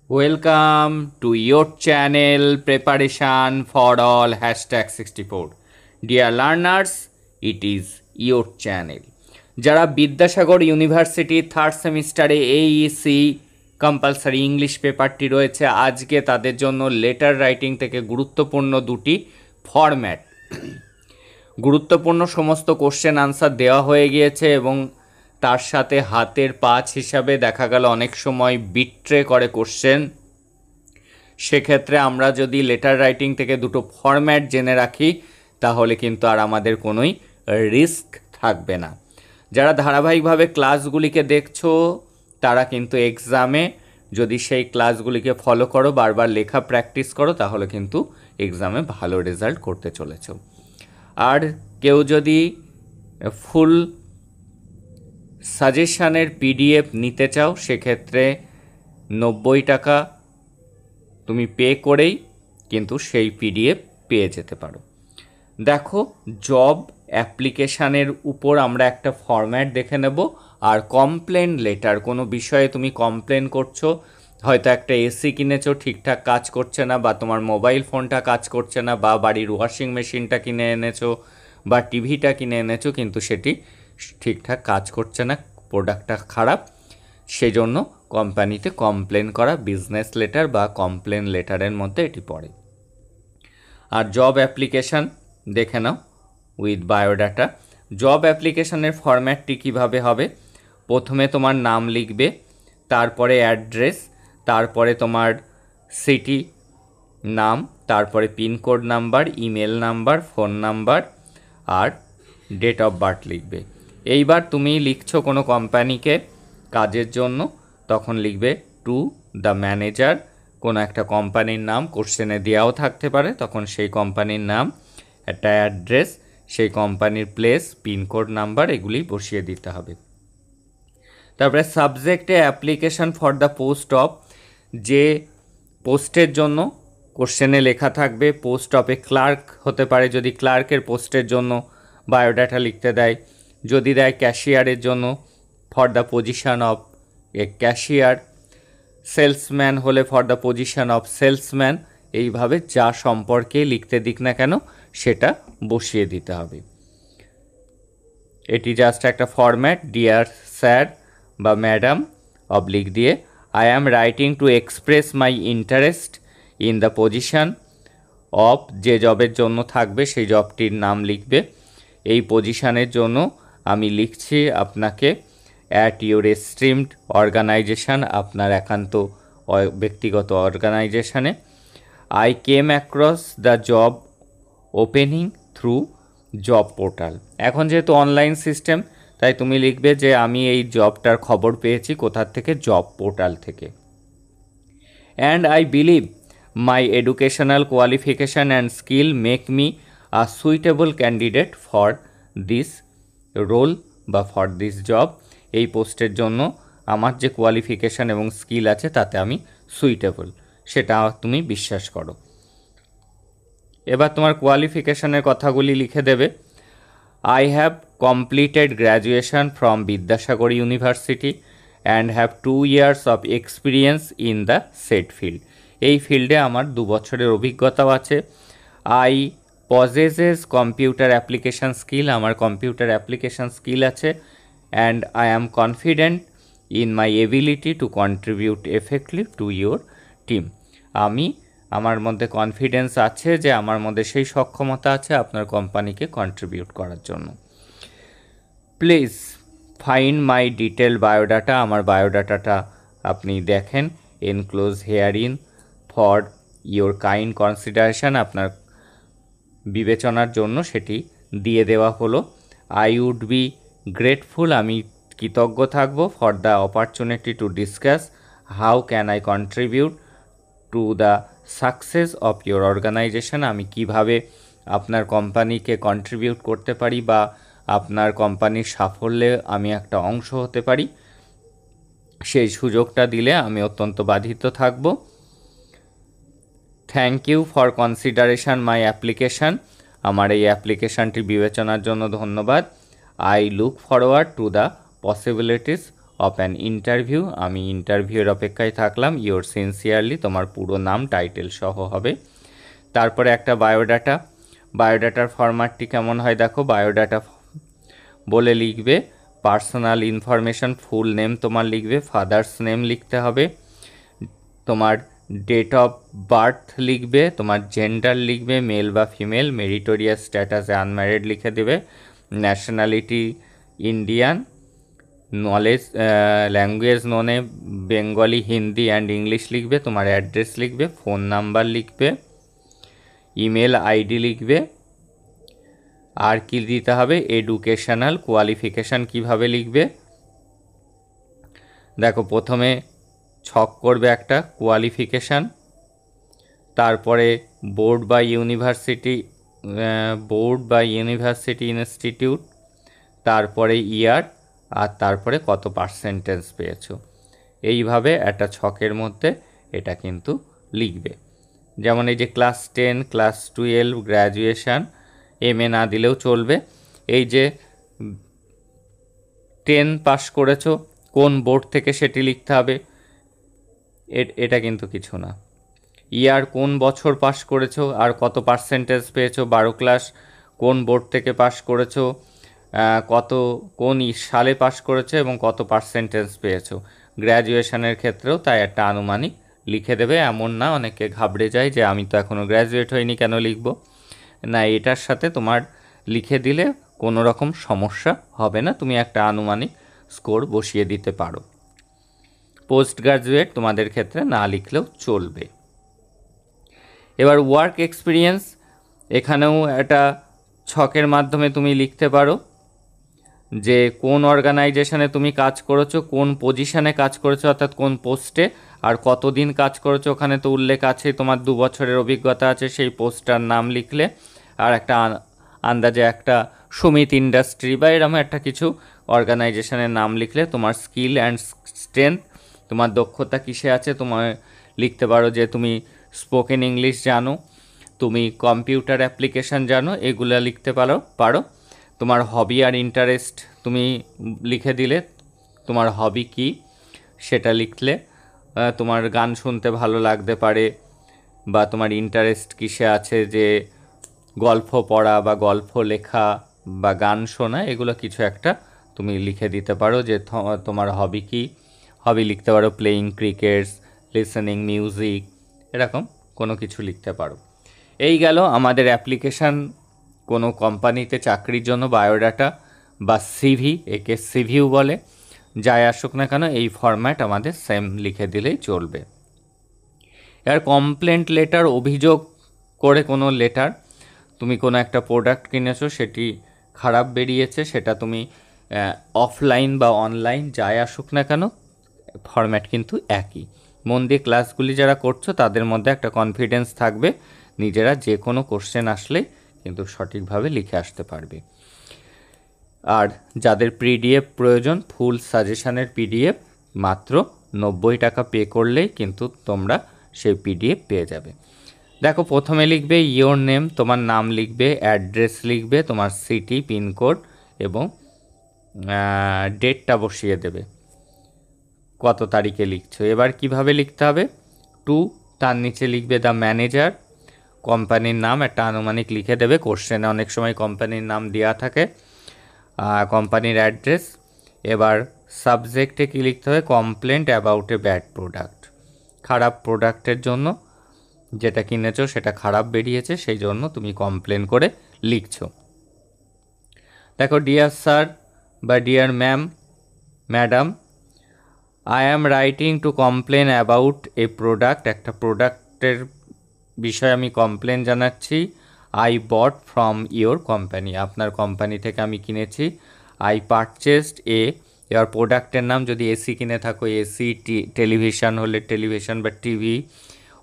Welcome to your channel Preparation for All #64. Dear learners, it is your channel. যারা Vidyasagar university third সেমিস্টারে এইইসি compulsory English পেপারটি রয়েছে, আজকে তাদের জন্য লেটার রাইটিং থেকে গুরুত্বপূর্ণ দুটি ফরম্যাট, গুরুত্বপূর্ণ সমস্ত কোশ্চেন আনসার দেওয়া হয়ে গিয়েছে এবং তার সাথে হাতের পাঁচ হিসাবে দেখা গেল অনেক সময় বিট্রে করে কোশ্চেন। সেক্ষেত্রে আমরা যদি লেটার রাইটিং থেকে দুটো ফরম্যাট জেনে রাখি তাহলে কিন্তু আর আমাদের কোনোই রিস্ক থাকবে না। যারা ধারাবাহিকভাবে ক্লাসগুলিকে দেখছো তারা কিন্তু এক্সামে যদি সেই ক্লাসগুলিকে ফলো করো, বারবার লেখা প্র্যাকটিস করো, তাহলে কিন্তু এক্সামে ভালো রেজাল্ট করতে চলেছো। আর কেউ যদি ফুল সাজেশানের পিডিএফ নিতে চাও সেক্ষেত্রে 90 টাকা তুমি পে করেই কিন্তু সেই পিডিএফ পেয়ে যেতে পারো। দেখো, জব অ্যাপ্লিকেশানের উপর আমরা একটা ফরম্যাট দেখে নেব। আর কমপ্লেন লেটার, কোনো বিষয়ে তুমি কমপ্লেন করছো, হয়তো একটা এসি কিনেছো ঠিকঠাক কাজ করছে না, বা তোমার মোবাইল ফোনটা কাজ করছে না, বা বাড়ির ওয়াশিং মেশিনটা কিনে এনেছো, বা টিভিটা কিনে এনেছো কিন্তু সেটি ঠিকঠাক কাজ করছে না, প্রোডাক্টটা খারাপ, সেজন্য কোম্পানিতে কমপ্লেন করা বিজনেস লেটার বা কমপ্লেন লেটারের মধ্যে এটি পড়ে। আর জব অ্যাপ্লিকেশান দেখে নাও উইথ বায়োডাটা। জব অ্যাপ্লিকেশানের ফরম্যাটটি কীভাবে হবে? প্রথমে তোমার নাম লিখবে, তারপরে অ্যাড্রেস, তারপরে তোমার সিটি নাম, তারপরে pin code number, email number, phone number আর ডেট অফ বার্থ লিখবে। এইবার তুমি লিখছো কোনো কোম্পানিকে কাজের জন্য, তখন লিখবে টু দ্য ম্যানেজার, কোনো একটা কোম্পানির নাম কোশ্চেনে দেওয়াও থাকতে পারে, তখন সেই কোম্পানির নাম, একটা অ্যাড্রেস, সেই কোম্পানির প্লেস, পিনকোড নাম্বার, এগুলি বসিয়ে দিতে হবে। তারপরে সাবজেক্টে application for the post of, যে পোস্টের জন্য কোশ্চেনে লেখা থাকবে, পোস্ট অফে ক্লার্ক হতে পারে, যদি ক্লার্কের পোস্টের জন্য বায়োডাটা লিখতে দেয়, যদি দেয় ক্যাশিয়ারের জন্য for the position of a cashier, salesman হলে for the position of salesman, এইভাবে যা সম্পর্কে লিখতে দিক না কেন সেটা বসিয়ে দিতে হবে। এটি জাস্ট একটা ফরম্যাট। ডিয়ার স্যার বা ম্যাডাম অবলিক দিয়ে I am writing to express my interest in the position of, যে জবের জন্য থাকবে সেই জবটির নাম লিখবে। এই পজিশানের জন্য আমি লিখছি আপনাকে অ্যাট ইউর এস্টিমড অর্গানাইজেশান, আপনার একান্ত ব্যক্তিগত অর্গানাইজেশানে। I came across the job opening through job portal, এখন যেহেতু অনলাইন সিস্টেম তাই তুমি লিখবে যে আমি এই জবটার খবর পেয়েছি কোথার থেকে, জব পোর্টাল থেকে। And I believe my educational qualification and skill make me a suitable candidate for this role বা ফর দিস জব, এই পোস্টের জন্য আমার যে কোয়ালিফিকেশান এবং স্কিল আছে তাতে আমি সুইটেবল, সেটা তুমি বিশ্বাস করো। এবার তোমার কোয়ালিফিকেশানের কথাগুলি লিখে দেবে। I have completed graduation from Vidyasagar university and have 2 years of experience in the set field, এই ফিল্ডে আমার 2 বছরের অভিজ্ঞতাও আছে। I possesses computer application skill, আমার কম্পিউটার অ্যাপ্লিকেশান স্কিল আছে। And I am confident in my ability to contribute এফেক্টলি to your team, আমার মধ্যে কনফিডেন্স আছে যে আমার মধ্যে সেই সক্ষমতা আছে আপনার কোম্পানিকে কন্ট্রিবিউট করার জন্য। Please find my detail biodata, আমার বায়োডাটাটা আপনি দেখেন। Enclose here in for your kind consideration, আপনার বিবেচনার জন্য সেটি দিয়ে দেওয়া হলো। আই উড বি গ্রেটফুল, আমি কৃতজ্ঞ থাকবো, for the opportunity to discuss how can I contribute to the success of your organisation, আমি কিভাবে আপনার কোম্পানিকে কন্ট্রিবিউট করতে পারি বা আপনার কোম্পানির সাফল্যে আমি একটা অংশ হতে পারি, সেই সুযোগটা দিলে আমি অত্যন্ত বাধিত থাকব। Thank you for consideration my application, আমার এই অ্যাপ্লিকেশানটি বিবেচনার জন্য ধন্যবাদ। I look forward to the possibilities of an interview, আমি ইন্টারভিউয়ের অপেক্ষায় থাকলাম। ইয়োর সিনসিয়ারলি, তোমার পুরো নাম টাইটেল সহ হবে। তারপরে একটা বায়োডাটা। বায়োডাটার ফরম্যাটটি কেমন হয় দেখো। বায়োডাটা বলে লিখবে পার্সোনাল ইনফরমেশন, ফুল নেম তোমার লিখবে, ফাদার্স নেম লিখতে হবে, তোমার ডেট অফ বার্থ লিখবে, তোমার জেন্ডার লিখবে মেল বা ফিমেল, মেরিটোরিয়াস স্ট্যাটাসে আনম্যারিড লিখে দেবে, nationality Indian, knowledge language known Bengali, Hindi and English লিখবে, তোমার অ্যাড্রেস লিখবে, ফোন নাম্বার লিখবে, ইমেল আইডি লিখবে। আর কি দিতে হবে, এডুকেশনাল কোয়ালিফিকেশান কিভাবে লিখবে দেখো। প্রথমে ছক করবে একটা কোয়ালিফিকেশান, তারপরে বোর্ড বা ইউনিভার্সিটি, ইনস্টিটিউট, তারপরে ইয়ার, আর তারপরে কত পার্সেন্টেজ পেয়েছো। এইভাবে একটা ছকের মধ্যে এটা কিন্তু লিখবে। যেমন এই যে ক্লাস 10, ক্লাস 12, গ্র্যাজুয়েশান, MA না দিলেও চলবে। এই যে 10 পাস করেছো, কোন বোর্ড থেকে সেটি লিখতে হবে, এটা কিন্তু কিছু না। ইয়ার কোন বছর পাস করেছো আর কত পার্সেন্টেজ পেয়েছো, 12 ক্লাস কোন বোর্ড থেকে পাস করেছো, কোন সালে পাস করেছো এবং কত পার্সেন্টেজ পেয়েছো। গ্র্যাজুয়েশনের ক্ষেত্রেও তাই একটা আনুমানিক লিখে দেবে। এমন না অনেকে ঘাবড়ে যায় যে আমি তো এখনও গ্র্যাজুয়েট হইনি, কেন লিখব না, এটার সাথে তোমার লিখে দিলে কোনো রকম সমস্যা হবে না, তুমি একটা আনুমানিক স্কোর বসিয়ে দিতে পারো। পোস্ট গ্রাজুয়েট তোমাদের ক্ষেত্রে না লিখলেও চলবে। এবার ওয়ার্ক এক্সপিরিয়েন্স, এখানেও একটা ছকের মাধ্যমে তুমি লিখতে পারো যে কোন অর্গানাইজেশনে তুমি কাজ করেছো, কোন পজিশনে কাজ করেছো অর্থাৎ কোন পোস্টে, আর কতদিন কাজ করেছো। ওখানে তো উল্লেখ আছে তোমার 2 বছরের অভিজ্ঞতা আছে, সেই পোস্টটার নাম লিখলে। আর একটা আন্দাজে একটা সুমিত ইন্ডাস্ট্রি বা এরকম একটা কিছু অর্গানাইজেশনের নাম লিখলে। তোমার স্কিল অ্যান্ড স্ট্রেংথ, তোমার দক্ষতা কিসে আছে, তোমার লিখতে পারো যে তুমি স্পোকেন ইংলিশ জানো, তুমি কম্পিউটার অ্যাপ্লিকেশান জানো, এগুলো লিখতে পারো। তোমার হবি আর ইন্টারেস্ট তুমি লিখে দিলে, তোমার হবি কি সেটা লিখলে। তোমার গান শুনতে ভালো লাগতে পারে, বা তোমার ইন্টারেস্ট কিসে আছে, যে গল্প পড়া বা গল্প লেখা বা গান শোনা, এগুলো কিছু একটা তুমি লিখে দিতে পারো যে তোমার হবি কি। হবি লিখতে পারো প্লেয়িং ক্রিকেট, লিসেনিং মিউজিক, এরকম কোনো কিছু লিখতে পারো। এই গেল আমাদের অ্যাপ্লিকেশান কোনো কোম্পানিতে চাকরির জন্য বায়োডাটা বা সিভি, একে সিভিও বলে। যাই আসুক না কেন এই ফরম্যাট আমাদের সেম লিখে দিলেই চলবে। এর কমপ্লেন্ট লেটার, অভিযোগ করে কোনো লেটার, তুমি কোনো একটা প্রোডাক্ট কিনেছো, সেটি খারাপ বেরিয়েছে, সেটা তুমি অফলাইন বা অনলাইন যাই আসুক না কেন ফরম্যাট কিন্তু একই। মন দিয়ে ক্লাসগুলি যারা করছো তাদের মধ্যে একটা কনফিডেন্স থাকবে, নিজেরা যে কোনো কোশ্চেন আসলে কিন্তু সঠিকভাবে লিখে আসতে পারবে। আর যাদের পিডিএফ প্রয়োজন, ফুল সাজেশানের পিডিএফ মাত্র 90 টাকা পে করলেই কিন্তু তোমরা সেই পিডিএফ পেয়ে যাবে। দেখো প্রথমে লিখবে ইয়োর নেম, তোমার নাম লিখবে, অ্যাড্রেস লিখবে, তোমার সিটি, পিনকোড এবং ডেটটা বসিয়ে দেবে, কত তারিখে লিখছো। এবার কিভাবে লিখতে হবে, টু, তার নিচে লিখবে দ্য ম্যানেজার, কোম্পানির নাম একটা আনুমানিক লিখে দেবে, কোশ্চেনে অনেক সময় কোম্পানির নাম দেওয়া থাকে, কোম্পানির অ্যাড্রেস। এবার সাবজেক্টে কী লিখতে হবে, complaint about a bad product, খারাপ প্রোডাক্টের জন্য, যেটা কিনেছো সেটা খারাপ বেরিয়েছে সেই জন্য তুমি কমপ্লেন করে লিখছো। দেখো ডিয়ার স্যার বা deer madam, I am writing to complain about a product, একটা প্রোডাক্টের বিষয়ে আমি কমপ্লেন জানাচ্ছি। I bought from your company, আপনার কোম্পানি থেকে আমি কিনেছি। আই পারচেসড এ, এবার প্রোডাক্টের নাম, যদি এসি কিনে থাকো এসি, টেলিভিশন হলে টেলিভিশন বা টিভি,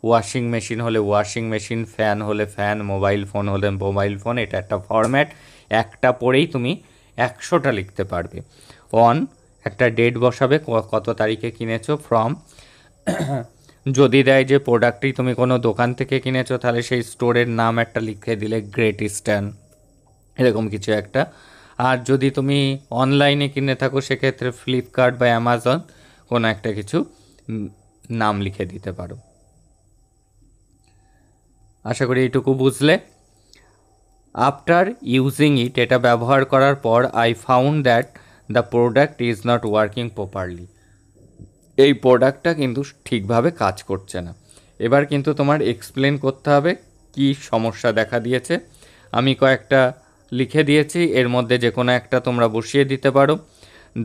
ওয়াশিং মেশিন হলে ওয়াশিং মেশিন, ফ্যান হলে ফ্যান, মোবাইল ফোন হলে মোবাইল ফোন। এটা একটা ফরম্যাট, একটা পড়েই তুমি 100টা লিখতে পারবে। অন, একটা ডেট বসাবে কত তারিখে কিনেছো। ফ্রম, যদি দেয় যে প্রোডাক্টটি তুমি কোনো দোকান থেকে কিনেছো তাহলে সেই স্টোরের নাম একটা লিখে দিলে, গ্রেট ইস্টার্ন, এরকম কিছু একটা। আর যদি তুমি অনলাইনে কিনে থাকো সেক্ষেত্রে ফ্লিপকার্ট বা অ্যামাজন কোনো একটা কিছু নাম লিখে দিতে পারো। আশা করি এইটুকু বুঝলে। আফটার ইউজিং ইট, এটা ব্যবহার করার পর, I found that the product is not working properly, এই প্রোডাক্টটা কিন্তু ঠিকভাবে কাজ করছে না। এবার কিন্তু তোমার এক্সপ্লেন করতে হবে কি সমস্যা দেখা দিয়েছে। আমি কয়েকটা লিখে দিয়েছি, এর মধ্যে যে কোনো একটা তোমরা বসিয়ে দিতে পারো।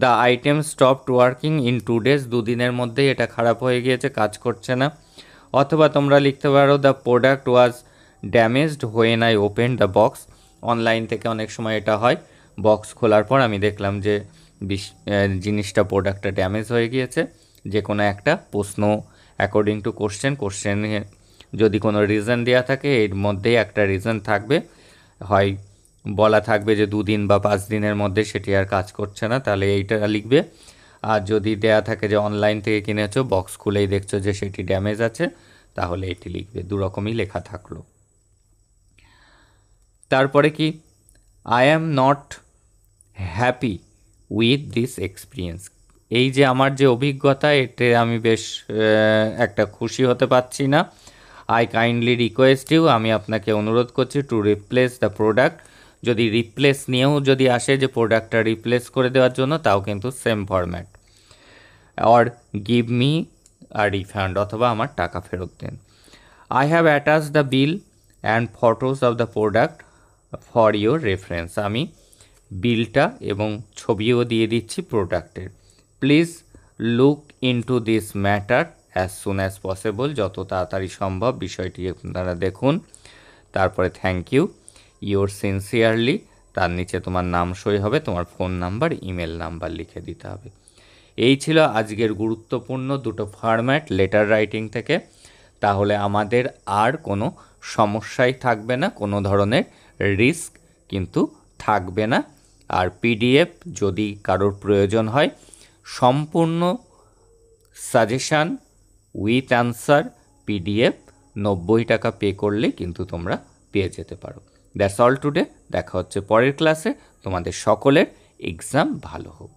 The item stopped working in 2 days, 2 দিনের মধ্যেই এটা খারাপ হয়ে গিয়েছে, কাজ করছে না। অথবা তোমরা লিখতে পারো the product was damaged when I open the box, online থেকে অনেক সময় এটা হয়, বক্স খোলার পর আমি দেখলাম যে জিনিসটা প্রোডাক্টটা ড্যামেজ হয়ে গিয়েছে। যে কোনো একটা প্রশ্ন অ্যাকর্ডিং টু কোশ্চেনে যদি কোনো রিজন দেওয়া থাকে এর মধ্যেই একটা রিজন থাকবে, হয় বলা থাকবে যে 2 দিন বা 5 দিনের মধ্যে সেটি আর কাজ করছে না, তাহলে এইটা লিখবে। আর যদি দেয়া থাকে যে অনলাইন থেকে কিনেছো, বক্স খুলেই দেখছো যে সেটি ড্যামেজ আছে, তাহলে এটি লিখবে। 2 রকমই লেখা থাকলো। তারপরে কি, I am not happy with this experience, এই যে আমার যে অভিজ্ঞতা এতে আমি বেশ একটা খুশি হতে পারছি না। আই কাইন্ডলি রিকোয়েস্ট ইউ, আমি আপনাকে অনুরোধ করছি, টু রিপ্লেস দ্য প্রোডাক্ট, যদি রিপ্লেস নিয়েও যদি আসে যে প্রোডাক্টটা রিপ্লেস করে দেওয়ার জন্য, তাও কিন্তু same format. Or give me a refund, অথবা আমার টাকা ফেরত দেন। I have attach the bill and photos of the product for your reference, আমি বিলটা এবং ছবিও দিয়ে দিচ্ছি প্রোডাক্টের। Please look into this matter as soon as possible, যত তাড়াতাড়ি সম্ভব বিষয়টি আপনারা দেখুন। তারপরে থ্যাংক ইউ, ইউর সিনসিয়ারলি, তার নিচে তোমার নাম সই হবে, তোমার ফোন নাম্বার, ইমেল নাম্বার লিখে দিতে হবে। এই ছিল আজকের গুরুত্বপূর্ণ 2টো ফরম্যাট লেটার রাইটিং থেকে। তাহলে আমাদের আর কোনো সমস্যাই থাকবে না, কোনো ধরনের রিস্ক কিন্তু থাকবে না। আর পিডিএফ যদি কারোর প্রয়োজন হয়, সম্পূর্ণ সাজেশান উইথ অ্যান্সার পিডিএফ 90 টাকা পে করলে কিন্তু তোমরা পেয়ে যেতে পারো। দ্যাটস অল টুডে, দেখা হচ্ছে পরের ক্লাসে। তোমাদের সকলের এক্সাম ভালো হোক।